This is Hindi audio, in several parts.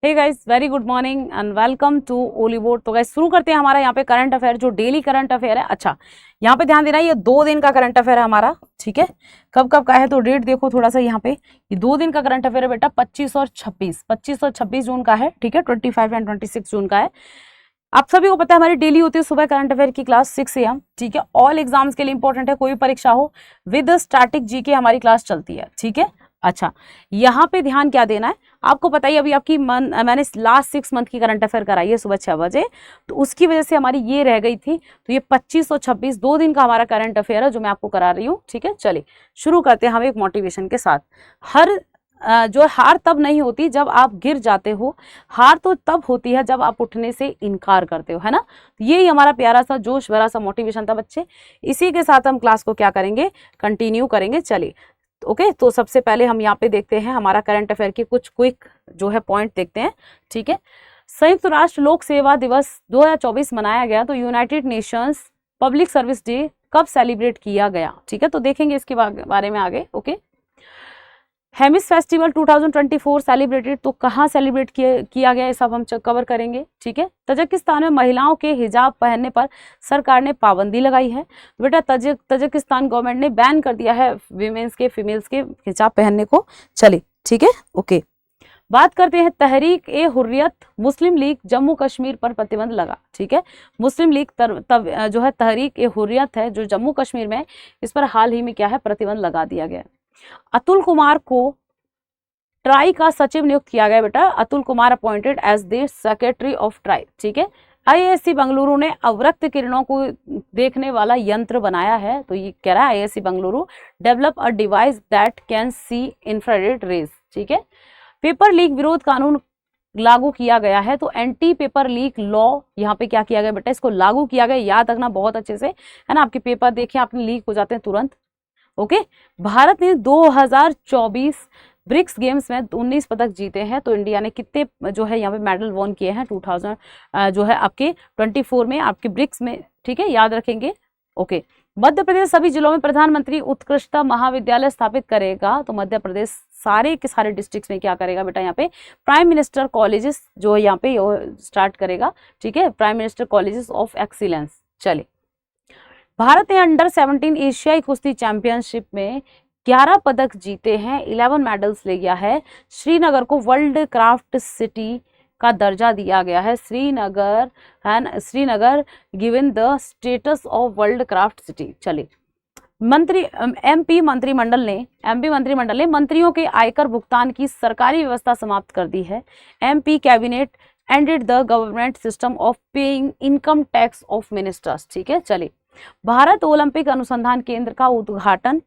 Hey guys, very good morning and welcome to Oliveboard. तो गाइस शुरू करते हैं हमारा यहाँ पे करंट अफेयर, जो डेली करंट अफेयर है। अच्छा, यहाँ पे ध्यान देना, ये 2 दिन का करंट अफेयर है हमारा, ठीक है। कब कब का है तो डेट देखो थोड़ा सा यहाँ पे। ये 2 दिन का करंट अफेयर है बेटा, 25 और 26 जून का है, ठीक है। 25 एंड 26 जून का है। आप सभी को पता है हमारी डेली होती है सुबह करंट अफेयर की क्लास 6 AM, ठीक है। ऑल एग्जाम्स के लिए इंपॉर्टेंट है, कोई भी परीक्षा हो, विद स्टैटिक जीके हमारी क्लास चलती है, ठीक है। अच्छा, यहाँ पे ध्यान क्या देना है, आपको पता ही अभी आपकी मैंने लास्ट 6 मंथ की करंट अफेयर कराई है सुबह 6 बजे, तो उसकी वजह से हमारी ये रह गई थी। तो ये 25 और 26 2 दिन का हमारा करंट अफेयर है जो मैं आपको करा रही हूँ, ठीक है। चलिए शुरू करते हैं हम एक मोटिवेशन के साथ। जो हार तब नहीं होती जब आप गिर जाते हो, हार तो तब होती है जब आप उठने से इनकार करते हो, है ना। यही हमारा प्यारा सा जोश भरा सा मोटिवेशन था बच्चे। इसी के साथ हम क्लास को क्या करेंगे, कंटिन्यू करेंगे। चलिए ओके, तो सबसे पहले हम यहाँ पे देखते हैं हमारा करंट अफेयर की कुछ क्विक जो है पॉइंट देखते हैं, ठीक है। संयुक्त राष्ट्र लोक सेवा दिवस 2024 मनाया गया, तो United Nations public service day कब सेलिब्रेट किया गया, ठीक है। तो देखेंगे इसके बारे में आगे, ओके। हेमिस फेस्टिवल 2024 सेलिब्रेटेड, तो कहाँ सेलिब्रेट किया गया, ये सब हम कवर करेंगे, ठीक है। तजाकिस्तान में महिलाओं के हिजाब पहनने पर सरकार ने पाबंदी लगाई है। बेटा तजाकिस्तान गवर्नमेंट ने बैन कर दिया है फीमेल्स के हिजाब पहनने को। चलिए ठीक है, ओके। बात करते हैं तहरीक ए हुर्रियत मुस्लिम लीग जम्मू कश्मीर पर प्रतिबंध लगा, ठीक है। मुस्लिम लीग जो है तहरीक ए हुर्रियत है जो जम्मू कश्मीर में, इस पर हाल ही में क्या है, प्रतिबंध लगा दिया गया। अतुल कुमार को ट्राई का सचिव नियुक्त किया गया। बेटा Atul Kumar appointed as the secretary of TRAI, ठीक है। आईआईएससी बेंगलुरु ने अवरक्त किरणों को देखने वाला यंत्र बनाया है। तो ये कह रहा है IISc Bengaluru develop a device that can see infrared rays, ठीक है। पेपर लीक विरोध कानून लागू किया गया है, तो एंटी पेपर लीक लॉ यहाँ पे क्या किया गया बेटा, इसको लागू किया गया। याद रखना बहुत अच्छे से, है ना। आपके पेपर देखें आपने लीक हो जाते हैं तुरंत, ओके। भारत ने 2024 ब्रिक्स गेम्स में 19 पदक जीते हैं। तो इंडिया ने कितने जो है यहाँ पे मेडल वॉन किए हैं 2000 जो है आपके 24 में आपके ब्रिक्स में, ठीक है, याद रखेंगे, ओके। मध्य प्रदेश सभी जिलों में प्रधानमंत्री उत्कृष्टता महाविद्यालय स्थापित करेगा। तो मध्य प्रदेश सारे के सारे डिस्ट्रिक्ट्स में क्या करेगा बेटा, यहाँ पे प्राइम मिनिस्टर कॉलेजेस जो है यहाँ पे स्टार्ट करेगा, ठीक है, prime minister colleges of excellence. चलिए, भारत ने अंडर 17 एशियाई कुश्ती चैंपियनशिप में 11 पदक जीते हैं, 11 मेडल्स ले गया है। श्रीनगर को वर्ल्ड क्राफ्ट सिटी का दर्जा दिया गया है। Srinagar given the status of world craft city. चलिए, एमपी मंत्रिमंडल ने मंत्रियों के आयकर भुगतान की सरकारी व्यवस्था समाप्त कर दी है। MP cabinet ended the government system of paying income tax of ministers, ठीक है। चलिए, भारत ओलंपिक अनुसंधान केंद्र का उद्घाटन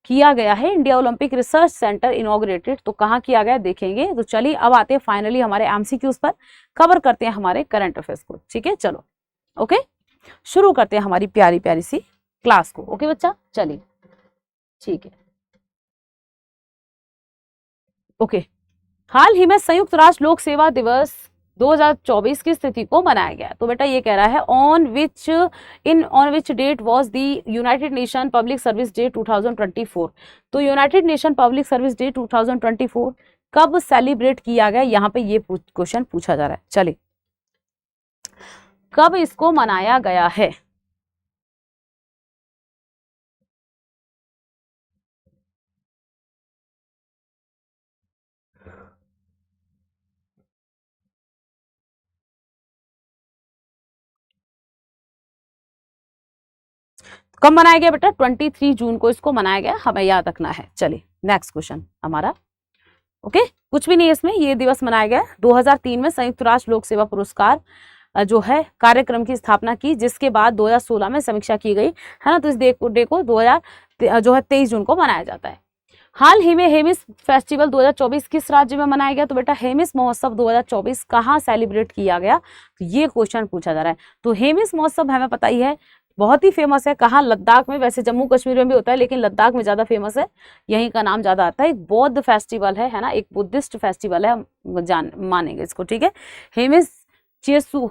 किया गया है। India Olympic research centre inaugurated, तो कहाँ किया गया देखेंगे। तो चलिए अब आते हैं फाइनली हमारे एमसीक्यूज पर, कवर करते हैं हमारे करंट अफेयर्स को, ठीक है। चलो ओके, शुरू करते हैं हमारी प्यारी प्यारी सी क्लास को, ओके बच्चा। चलिए ठीक है, ओके। हाल ही में संयुक्त राष्ट्र लोक सेवा दिवस 2024 की स्थिति को मनाया गया। तो बेटा ये कह रहा है on which date was the United Nation public service day 2024। तो United Nation public service day 2024 कब सेलिब्रेट किया गया, यहाँ पे ये क्वेश्चन पूछा जा रहा है। चलिए, कब इसको मनाया गया है। कब मनाया गया बेटा, 23 जून को इसको मनाया गया, हमें याद रखना है। चलिए नेक्स्ट क्वेश्चन हमारा, ओके। कुछ भी नहीं है इसमें, ये दिवस मनाया गया 2003 में संयुक्त राष्ट्र लोक सेवा पुरस्कार जो है कार्यक्रम की स्थापना की, जिसके बाद 2016 में समीक्षा की गई, है ना। तो इस डे को 23 जून को मनाया जाता है। हाल ही में हेमिस फेस्टिवल 2024 किस राज्य में मनाया गया। तो बेटा हेमिस महोत्सव 2024 कहाँ सेलिब्रेट किया गया, तो ये क्वेश्चन पूछा जा रहा है। तो हेमिस महोत्सव हमें पता ही है, बहुत ही फेमस है। कहाँ, लद्दाख में। वैसे जम्मू कश्मीर में भी होता है लेकिन लद्दाख में ज्यादा फेमस है, यहीं का नाम ज्यादा आता है। एक बौद्ध फेस्टिवल है ना, एक बुद्धिस्ट फेस्टिवल है, हम मानेंगे इसको, ठीक है। हेमिस चेसू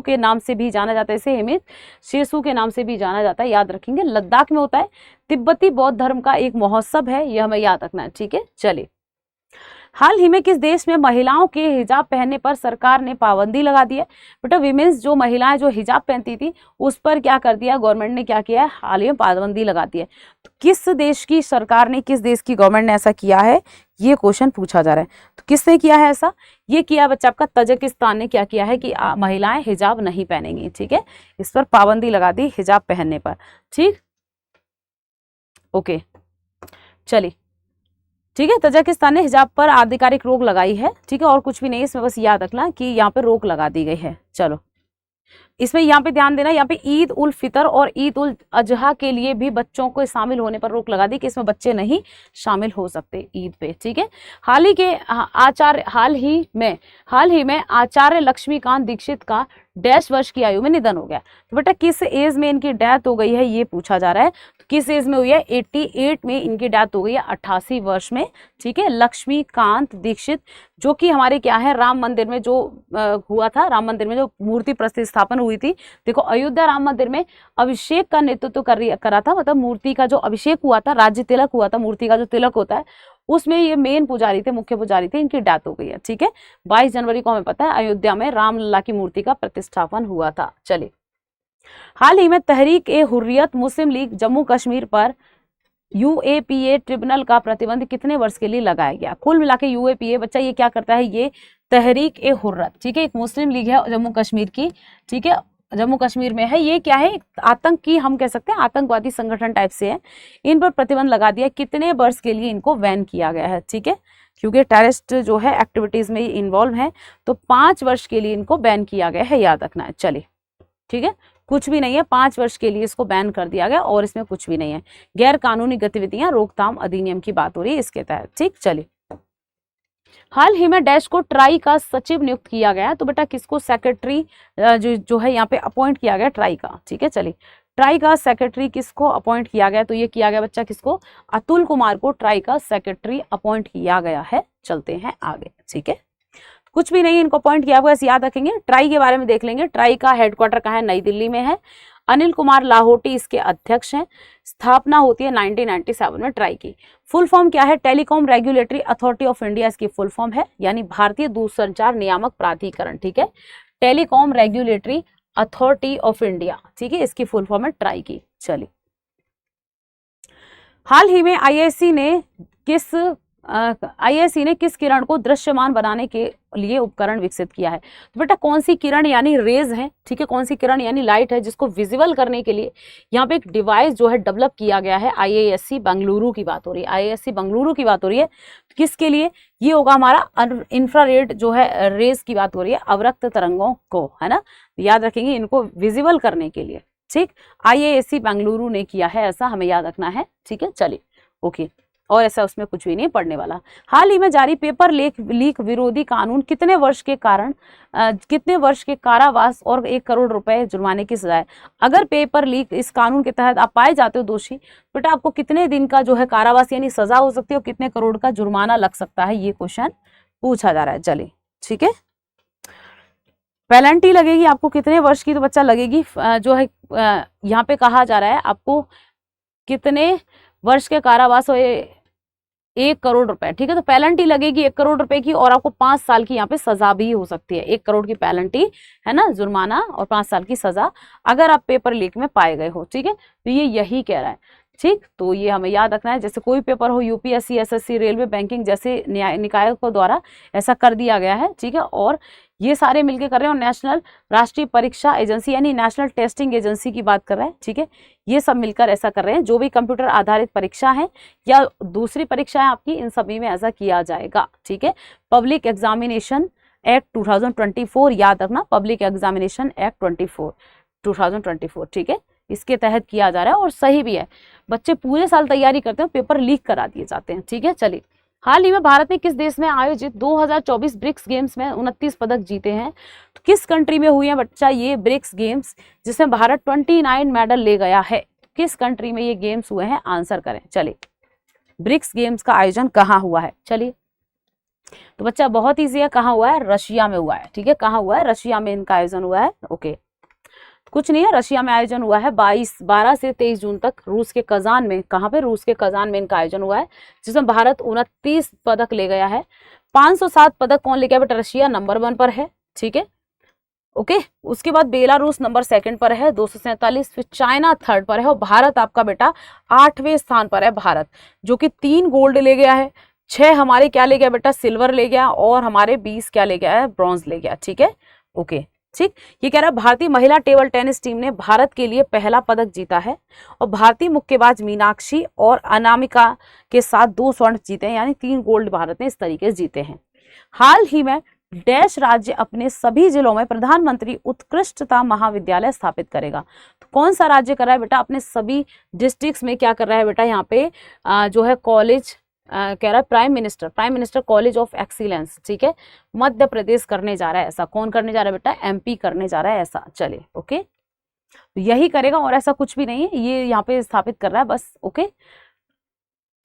के नाम से भी जाना जाता है, इसे हेमिस चेसू के नाम से भी जाना जाता है, याद रखेंगे। लद्दाख में होता है। तिब्बती बौद्ध धर्म का एक महोत्सव है, यह हमें याद रखना है, ठीक है। चलिए हाल ही में किस देश में महिलाओं के हिजाब पहनने पर सरकार ने पाबंदी लगा दी है? बेटा विमेंस जो महिलाएं जो हिजाब पहनती थी उस पर क्या कर दिया गवर्नमेंट ने, क्या किया है, हाल ही में पाबंदी लगा दी है। तो किस देश की सरकार ने, किस देश की गवर्नमेंट ने ऐसा किया है, ये क्वेश्चन पूछा जा रहा है। तो किसने किया है ऐसा? ये किया बच्चा आपका तजाकिस्तान ने क्या किया है कि महिलाएं हिजाब नहीं पहनेंगी। ठीक है, इस पर पाबंदी लगा दी हिजाब पहनने पर। ठीक, ओके, चलिए, ठीक है, तजाकिस्तान ने हिजाब पर आधिकारिक रोक लगाई है। ठीक है, और कुछ भी नहीं, इसमें बस याद रखना कि यहाँ पे रोक लगा दी गई है। चलो, इसमें यहाँ पे ध्यान देना, यहाँ पे ईद उल फितर और ईद उल अजहा के लिए भी बच्चों को शामिल होने पर रोक लगा दी कि इसमें बच्चे नहीं शामिल हो सकते ईद पे। ठीक है, हाल ही में आचार्य लक्ष्मीकांत दीक्षित का डैश वर्ष की आयु में निधन हो गया। तो बेटा किस एज में इनकी डेथ हो गई है, ये पूछा जा रहा है। तो किस एज में हुई है? 88 में इनकी डेथ हो गई है, 88 वर्ष में। ठीक है, लक्ष्मीकांत दीक्षित, जो कि हमारे क्या है, राम मंदिर में जो हुआ था, राम मंदिर में जो मूर्ति प्रतिष्ठापन हुई थी, देखो अयोध्या राम मंदिर में अभिषेक का नेतृत्व करा था, मतलब मूर्ति का जो अभिषेक हुआ था, राज्य तिलक हुआ था, मूर्ति का जो तिलक होता है, उसमें ये मेन पुजारी थे, मुख्य पुजारी थे, इनकी डेथ हो गई है। ठीक है, 22 जनवरी को हमें पता है अयोध्या में रामलला की मूर्ति का प्रतिष्ठापन हुआ था। चलिए, हाल ही में तहरीक ए हुर्रियत मुस्लिम लीग जम्मू कश्मीर पर यूएपीए ट्रिब्यूनल का प्रतिबंध कितने वर्ष के लिए लगाया गया? कुल मिला के यूएपीए बच्चा ये क्या करता है, ये तहरीक ए हुर्रियत, ठीक है, एक मुस्लिम लीग है जम्मू कश्मीर की। ठीक है, जम्मू कश्मीर में है, ये क्या है, आतंक की, हम कह सकते हैं आतंकवादी संगठन टाइप से है। इन पर प्रतिबंध लगा दिया, कितने वर्ष के लिए इनको बैन किया गया है? ठीक है, क्योंकि टेररिस्ट जो है एक्टिविटीज में इन्वॉल्व है, तो 5 वर्ष के लिए इनको बैन किया गया है, याद रखना है। चलिए, ठीक है, कुछ भी नहीं है, 5 वर्ष के लिए इसको बैन कर दिया गया, और इसमें कुछ भी नहीं है। गैर कानूनी गतिविधियां रोकथाम अधिनियम की बात हो रही है इसके तहत। ठीक, चलिए, हाल ही में डैश को ट्राई का सचिव नियुक्त किया गया। तो बेटा किसको सेक्रेटरी जो है यहाँ पे अपॉइंट किया गया, ट्राई का। ठीक है, चलिए, ट्राई का सेक्रेटरी किसको अपॉइंट किया गया? तो ये किया गया बच्चा किसको, अतुल कुमार को ट्राई का सेक्रेटरी अपॉइंट किया गया है। चलते हैं आगे। ठीक है, कुछ भी नहीं, इनको अपॉइंट किया हुआ, याद रखेंगे। ट्राई के बारे में देख लेंगे। ट्राई का हेडक्वार्टर कहाँ है? नई दिल्ली में है। अनिल कुमार लाहोटी इसके अध्यक्ष हैं। स्थापना होती है 1997 में ट्राई की। फुल फॉर्म क्या है? Telecom regulatory authority of India इसकी फुल फॉर्म है, यानी भारतीय दूरसंचार नियामक प्राधिकरण। ठीक है, telecom regulatory authority of India, ठीक है, इसकी फुल फॉर्म है ट्राई की। चलिए, हाल ही में आईआईसी ने किस किरण को दृश्यमान बनाने के लिए उपकरण विकसित किया है? तो बेटा कौन सी किरण यानी रेज है, ठीक है, कौन सी किरण यानी लाइट है, जिसको विजिबल करने के लिए यहाँ पे एक डिवाइस जो है डेवलप किया गया है। आईआईएससी बेंगलुरु की बात हो रही है, आईआईएससी बेंगलुरु की बात हो रही है। किसके लिए? ये होगा हमारा इंफ्रारेड जो है रेज की बात हो रही है, अवरक्त तरंगों को, है ना, याद रखेंगे, इनको विजिबल करने के लिए। ठीक, आईआईएससी बेंगलुरु ने किया है ऐसा, हमें याद रखना है। ठीक है, चलिए, ओके, और ऐसा उसमें कुछ भी नहीं पढ़ने वाला। हाल ही में जारी पेपर लीक विरोधी कानून कितने वर्ष के कारावास और 1 करोड़ रुपए जुर्माने की सजा है? अगर पेपर लीक इस कानून के तहत आप पाए जाते हो दोषी, बेटा आपको कितने दिन का जो है कारावास यानी सजा हो सकती है और कितने करोड़ का जुर्माना लग सकता है, ये क्वेश्चन पूछा जा रहा है। चलिए, ठीक है, पेनल्टी लगेगी आपको कितने वर्ष की? तो बच्चा लगेगी जो है यहाँ पे कहा जा रहा है आपको कितने वर्ष के कारावास और 1 करोड़ रुपए। ठीक है, तो पेनल्टी लगेगी 1 करोड़ रुपए की, और आपको 5 साल की यहाँ पे सजा भी हो सकती है। 1 करोड़ की पेनल्टी है ना, जुर्माना, और 5 साल की सजा अगर आप पेपर लीक में पाए गए हो। ठीक है, तो ये यही कह रहा है। ठीक, तो ये हमें याद रखना है। जैसे कोई पेपर हो, यूपीएससी, एसएससी, रेलवे, बैंकिंग जैसे निकायों द्वारा ऐसा कर दिया गया है। ठीक है, और ये सारे मिलके कर रहे हैं, और नेशनल राष्ट्रीय परीक्षा एजेंसी यानी नेशनल टेस्टिंग एजेंसी की बात कर रहे हैं। ठीक है, ये सब मिलकर ऐसा कर रहे हैं। जो भी कंप्यूटर आधारित परीक्षा है या दूसरी परीक्षा है आपकी, इन सभी में ऐसा किया जाएगा। ठीक है, पब्लिक एग्जामिनेशन एक्ट 2024 याद रखना, पब्लिक एग्जामिनेशन एक्ट 2024। ठीक है, इसके तहत किया जा रहा है, और सही भी है। बच्चे पूरे साल तैयारी करते हैं, पेपर लीक करा दिए जाते हैं। ठीक है, चलिए, हाल ही में भारत ने किस देश में आयोजित 2024 ब्रिक्स गेम्स में 29 पदक जीते हैं? तो किस कंट्री में हुए हैं बच्चा ये ब्रिक्स गेम्स, जिसमें भारत 29 मेडल ले गया है? किस कंट्री में ये गेम्स हुए हैं? आंसर करें। चलिए, ब्रिक्स गेम्स का आयोजन कहाँ हुआ है? चलिए, तो बच्चा बहुत ईजी है, कहाँ हुआ है? रशिया में हुआ है। ठीक है, कहाँ हुआ है? रशिया में इनका आयोजन हुआ है। ओके, कुछ नहीं है, रशिया में आयोजन हुआ है 12 से 23 जून तक रूस के कजान में। कहाँ पे? रूस के कजान में इनका आयोजन हुआ है, जिसमें भारत 29 पदक ले गया है। 507 पदक कौन ले गया बेटा? रशिया नंबर 1 पर है, ठीक है, ओके। उसके बाद बेलारूस नंबर 2 पर है 247, फिर चाइना 3rd पर है, और भारत आपका बेटा 8वें स्थान पर है भारत, जो कि 3 गोल्ड ले गया है, 6 हमारे क्या ले गया बेटा? सिल्वर ले गया, और हमारे 20 क्या ले गया है? ब्रॉन्ज ले गया, ठीक है, ओके, ठीक। ये कह रहा है भारतीय महिला टेबल टेनिस टीम ने भारत के लिए पहला पदक जीता है, और भारतीय मुक्केबाज मीनाक्षी और अनामिका के साथ 2 स्वर्ण जीते हैं, यानी 3 गोल्ड भारत ने इस तरीके से जीते हैं। हाल ही में डैश राज्य अपने सभी जिलों में प्रधानमंत्री उत्कृष्टता महाविद्यालय स्थापित करेगा। तो कौन सा राज्य कर रहा है बेटा? अपने सभी डिस्ट्रिक्ट्स में क्या कर रहा है बेटा? यहाँ पे जो है कॉलेज कह रहा है prime minister college of excellence, ठीक है, मध्य प्रदेश करने जा रहा है ऐसा। कौन करने जा रहा है बेटा? एमपी करने जा रहा है ऐसा। चले, ओके, तो यही करेगा और ऐसा कुछ भी नहीं है, ये यहाँ पे स्थापित कर रहा है बस, ओके,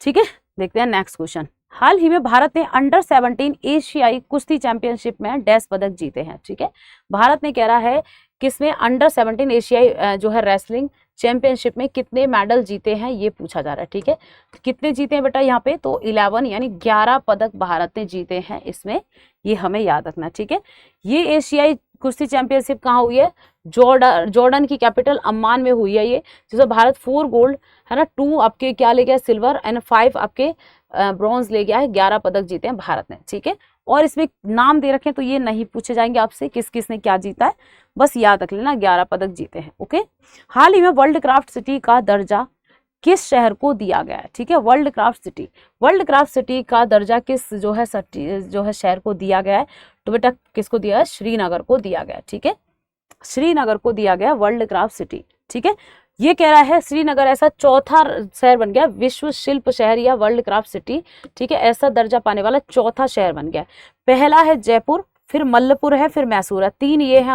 ठीक है। देखते हैं नेक्स्ट क्वेश्चन। हाल ही में भारत ने अंडर 17 एशियाई कुश्ती चैंपियनशिप में डैश पदक जीते हैं, ठीक है। भारत ने कह रहा है किसमें? अंडर 17 एशियाई जो है रेसलिंग चैंपियनशिप में कितने मेडल जीते हैं, ये पूछा जा रहा है, ठीक है। कितने जीते हैं बेटा यहाँ पे? तो 11 यानी 11 पदक भारत ने जीते हैं इसमें, ये हमें याद रखना, ठीक है। ये एशियाई कुश्ती चैंपियनशिप कहाँ हुई है? जॉर्डन की कैपिटल अम्मान में हुई है ये, जिसमें भारत 4 गोल्ड है ना, 2 आपके क्या ले गया? सिल्वर, एंड 5 आपके ब्रॉन्ज ले गया है। 11 पदक जीते हैं भारत ने, ठीक है। और इसमें नाम दे रखे हैं, तो ये नहीं पूछे जाएंगे आपसे किस किस ने क्या जीता है, बस याद रख लेना 11 पदक जीते हैं, ओके। हाल ही में वर्ल्ड क्राफ्ट सिटी का दर्जा किस शहर को दिया गया है, ठीक है। वर्ल्ड क्राफ्ट सिटी का दर्जा किस जो है शहर को दिया गया है? तो बेटा किसको दिया है? श्रीनगर को दिया गया है, ठीक है, श्रीनगर को दिया गया वर्ल्ड क्राफ्ट सिटी, ठीक है। ये कह रहा है श्रीनगर ऐसा चौथा शहर बन गया विश्व शिल्प शहर या वर्ल्ड क्राफ्ट सिटी, ठीक है, ऐसा दर्जा पाने वाला चौथा शहर बन गया। पहला है जयपुर, फिर मल्लपुर है, फिर मैसूर है, 3 ये है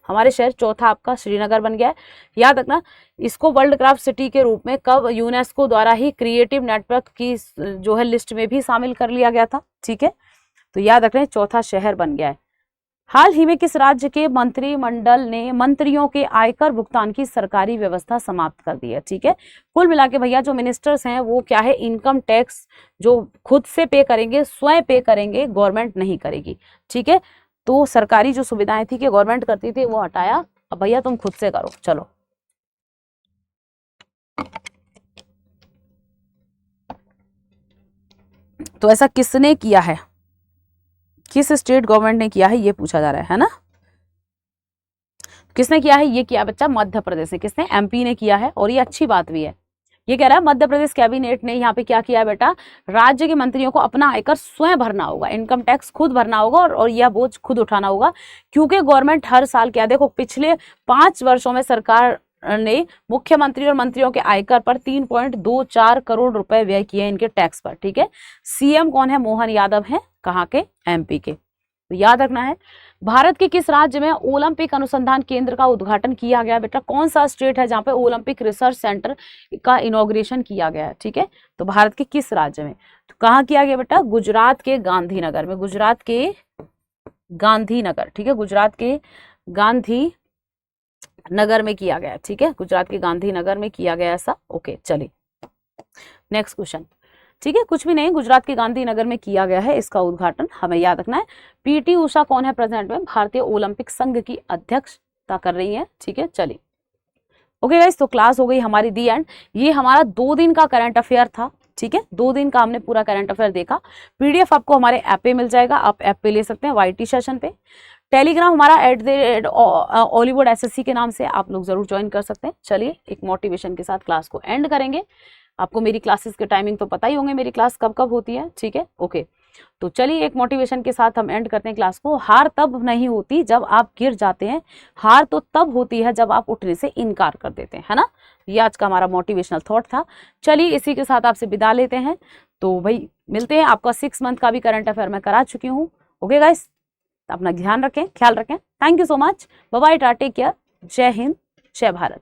हमारे शहर, चौथा आपका श्रीनगर बन गया है। याद रखना, इसको वर्ल्ड क्राफ्ट सिटी के रूप में कब? यूनेस्को द्वारा ही क्रिएटिव नेटवर्क की जो है लिस्ट में भी शामिल कर लिया गया था, ठीक है। तो याद रख रहे हैं चौथा शहर बन गया है। हाल ही में किस राज्य के मंत्रिमंडल ने मंत्रियों के आयकर भुगतान की सरकारी व्यवस्था समाप्त कर दी है, ठीक है। कुल मिला के भैया जो मिनिस्टर्स हैं वो क्या है? इनकम टैक्स जो खुद से पे करेंगे, स्वयं पे करेंगे, गवर्नमेंट नहीं करेगी, ठीक है। तो सरकारी जो सुविधाएं थी कि गवर्नमेंट करती थी वो हटाया, अब भैया तुम खुद से करो, चलो। तो ऐसा किसने किया है? किस स्टेट गवर्नमेंट ने किया है, ये पूछा जा रहा है ना। किसने किया है? ये किया बच्चा मध्य प्रदेश ने। किसने? एमपी ने किया है, और ये अच्छी बात भी है। ये कह रहा है मध्य प्रदेश कैबिनेट ने यहाँ पे क्या किया है बेटा? राज्य के मंत्रियों को अपना आयकर स्वयं भरना होगा, इनकम टैक्स खुद भरना होगा, और यह बोझ खुद उठाना होगा, क्योंकि गवर्नमेंट हर साल क्या, देखो पिछले 5 वर्षों में सरकार ने मुख्यमंत्री और मंत्रियों के आयकर पर 3.24 करोड़ रुपए व्यय किए इनके टैक्स पर, ठीक है। सीएम कौन है? मोहन यादव है, कहाँ के? एमपी के। तो याद रखना है। भारत के किस राज्य में ओलंपिक अनुसंधान केंद्र का उद्घाटन किया गया बेटा? कौन सा स्टेट है जहाँ पे ओलंपिक रिसर्च सेंटर का इनॉग्रेशन किया गया है, ठीक है। तो भारत के किस राज्य में? तो कहाँ किया गया बेटा? गुजरात के गांधीनगर में, गुजरात के गांधीनगर, ठीक है, गुजरात के गांधी नगर में किया गया, ठीक है, गुजरात के गांधीनगर में किया गया ऐसा, ओके। चलिए नेक्स्ट क्वेश्चन, ठीक है, कुछ भी नहीं, गुजरात के गांधीनगर में किया गया है इसका उद्घाटन, हमें याद रखना है। पीटी उषा कौन है प्रेजेंट में? भारतीय ओलंपिक संघ की अध्यक्षता कर रही है, ठीक है। चलिए ओके गाइस, तो क्लास हो गई हमारी दी एंड। ये हमारा 2 दिन का करंट अफेयर था, ठीक है, 2 दिन का हमने पूरा करंट अफेयर देखा। पीडीएफ आपको हमारे ऐप पे मिल जाएगा, आप ऐप पे ले सकते हैं वाईटी सेशन पे। टेलीग्राम हमारा @OliwoodSSC SSC के नाम से आप लोग जरूर ज्वाइन कर सकते हैं। चलिए एक मोटिवेशन के साथ क्लास को एंड करेंगे। आपको मेरी क्लासेस के टाइमिंग तो पता ही होंगे, मेरी क्लास कब कब होती है, ठीक है, ओके। तो चलिए एक मोटिवेशन के साथ हम एंड करते हैं क्लास को। हार तब नहीं होती जब आप गिर जाते हैं, हार तो तब होती है जब आप उठने से इनकार कर देते हैं, है ना। ये आज का हमारा मोटिवेशनल थॉट था। चलिए इसी के साथ आपसे विदा लेते हैं। तो भाई मिलते हैं, आपका 6 मंथ का भी करंट अफेयर मैं करा चुकी हूँ। ओके गाइस, अपना ध्यान रखें, ख्याल रखें। Thank you so much, bye bye, take care, जय हिंद, जय भारत।